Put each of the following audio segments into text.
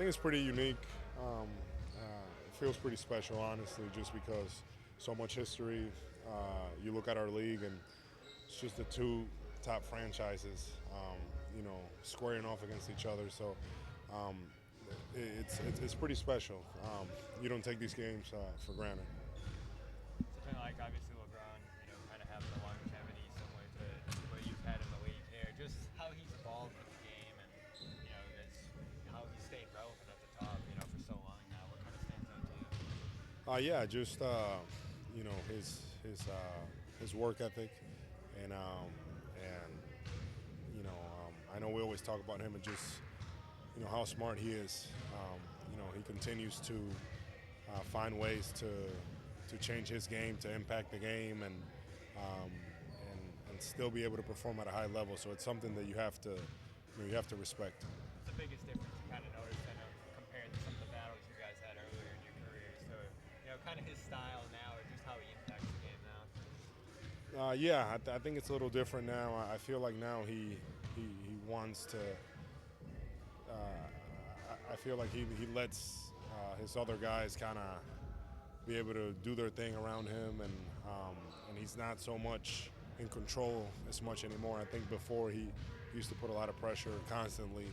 think it's pretty unique. It feels pretty special, honestly, just because so much history. You look at our league, and it's just the two top franchises, squaring off against each other. So um, it's pretty special. You don't take these games for granted. Something like obviously LeBron, kind of having the longevity similar to what you've had in the league here. Just how he's evolved with the game, and that's how he's stayed relevant at the top, for so long now. What kind of stands out to you? Yeah, just his work ethic, and I know we always talk about him and just how smart he is. He continues to find ways to change his game, to impact the game, um, and still be able to perform at a high level. So it's something that you have to respect. What's the biggest difference you kind of noticed, compared to some of the battles you guys had earlier in your careers? So, kind of his style now, or just how he impacts the game now? I think it's a little different now. I feel like now he wants to. I feel like he lets his other guys kind of be able to do their thing around him, and he's not so much in control as much anymore. I think before he used to put a lot of pressure constantly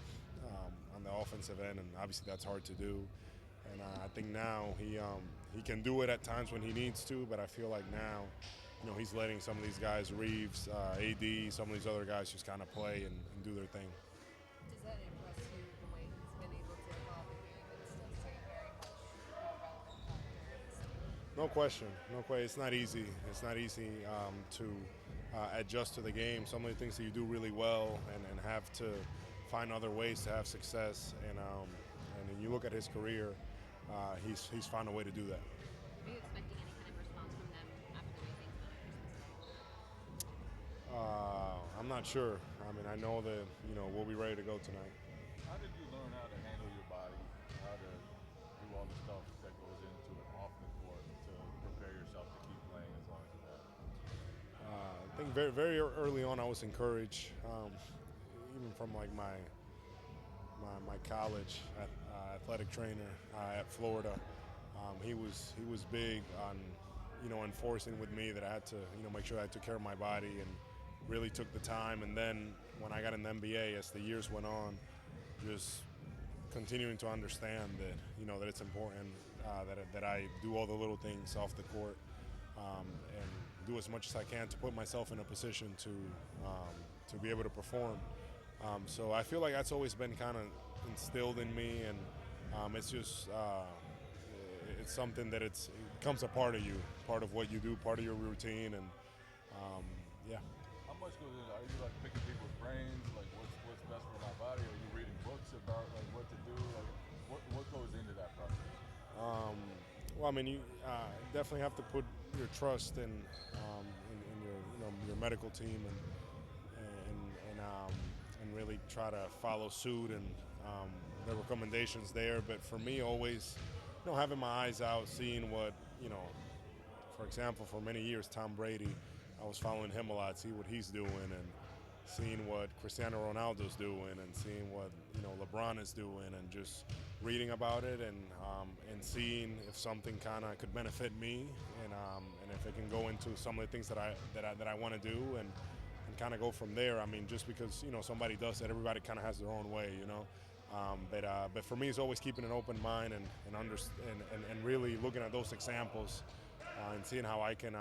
on the offensive end, and obviously that's hard to do. And I think now he can do it at times when he needs to, but I feel like now, he's letting some of these guys, Reeves, AD, some of these other guys just kind of play and do their thing. Does that impress you the way he's been able to evolve the game and still stay very much relevant factor? No question. No question. It's not easy. It's not easy to adjust to the game. Some of the things that you do really well and have to find other ways to have success. And then you look at his career, he's found a way to do that. Are you expecting any kind of response from them after losing tonight? I'm not sure. I mean, I know that we'll be ready to go tonight. How did you learn how to handle your body, how to do all the stuff that goes into it off the court to prepare yourself to keep playing as long as you have? I think very very early on I was encouraged, even from like my college athletic trainer at Florida. He was big on enforcing with me that I had to make sure I took care of my body and really took the time. And then when I got in the NBA, as the years went on, just continuing to understand that that it's important that I do all the little things off the court, and do as much as I can to put myself in a position to be able to perform. So I feel like that's always been kind of instilled in me, and it's just it's something that it becomes a part of you, part of what you do, part of your routine, and yeah. How much goes into? Are you like picking people's brains, like what's best for my body? Are you reading books about like what to do? Like what goes into that process? Well, I mean, you definitely have to put your trust in your medical team and really try to follow suit and the recommendations there. But for me, always having my eyes out, seeing what for example, for many years, Tom Brady, I was following him a lot, see what he's doing, and seeing what Cristiano Ronaldo's doing, and seeing what LeBron is doing, and just reading about it, and seeing if something kind of could benefit me, and if it can go into some of the things that I want to do, and kind of go from there. I mean, just because somebody does it, everybody kind of has their own way, But for me, it's always keeping an open mind and really looking at those examples and seeing how I can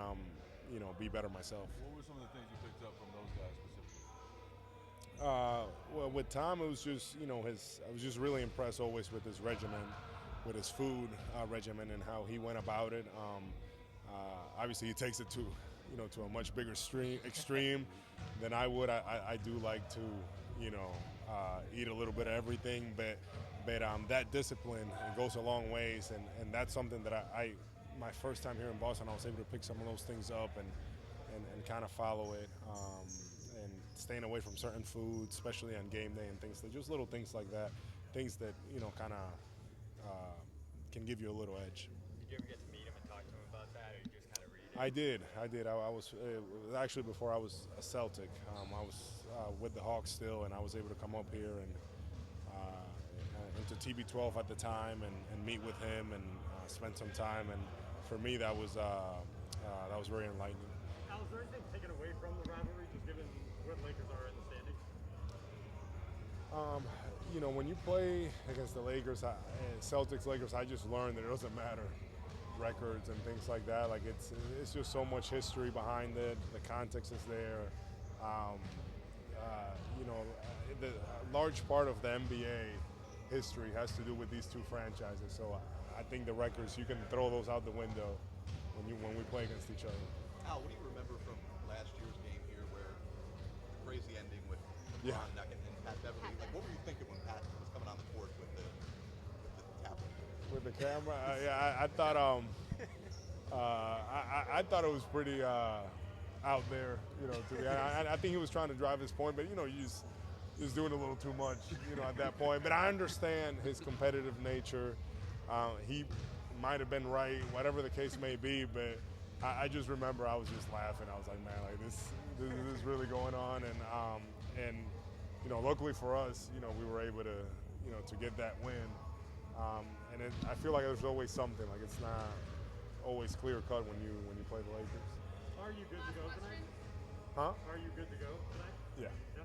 be better myself. What were some of the things you picked up from those guys specifically? Well, with Tom, it was just I was just really impressed always with his regimen, with his food regimen, and how he went about it. Obviously, he takes it to a much bigger extreme than I would. I do like to eat a little bit of everything, but that discipline, it goes a long ways, and that's something that I my first time here in Boston, I was able to pick some of those things up and kind of follow it, and staying away from certain foods, especially on game day, and things, just little things like that, things that kind of can give you a little edge. Did you ever get to meet him and talk to him about that, or you just kind of read it? I did. I was actually, before I was a Celtic. I was with the Hawks still, and I was able to come up here and into TB12 at the time and meet with him and spend some time. And for me, that was very enlightening. Al, is there anything taken away from the rivalry, just given where the Lakers are in the standings? When you play against the Lakers, Celtics, Lakers, I just learned that it doesn't matter records and things like that. Like it's just so much history behind it. The context is there. The large part of the NBA history has to do with these two franchises. So I think the records, you can throw those out the window when we play against each other. Al, what do you remember from last year's game here where crazy ending with LeBron and Pat Beverly? Like, what were you thinking when Pat was coming on the court with the tablet? With the camera? I thought I thought it was pretty out there, I think he was trying to drive his point, but he's doing a little too much, at that point. But I understand his competitive nature. He might have been right, whatever the case may be, but I just remember I was just laughing. I was like, man, like this is really going on, and luckily for us, we were able to, to get that win. And I feel like there's always something. Like it's not always clear cut when you play the Lakers. Are you good to go tonight? Huh? Are you good to go tonight? Yeah. Yeah.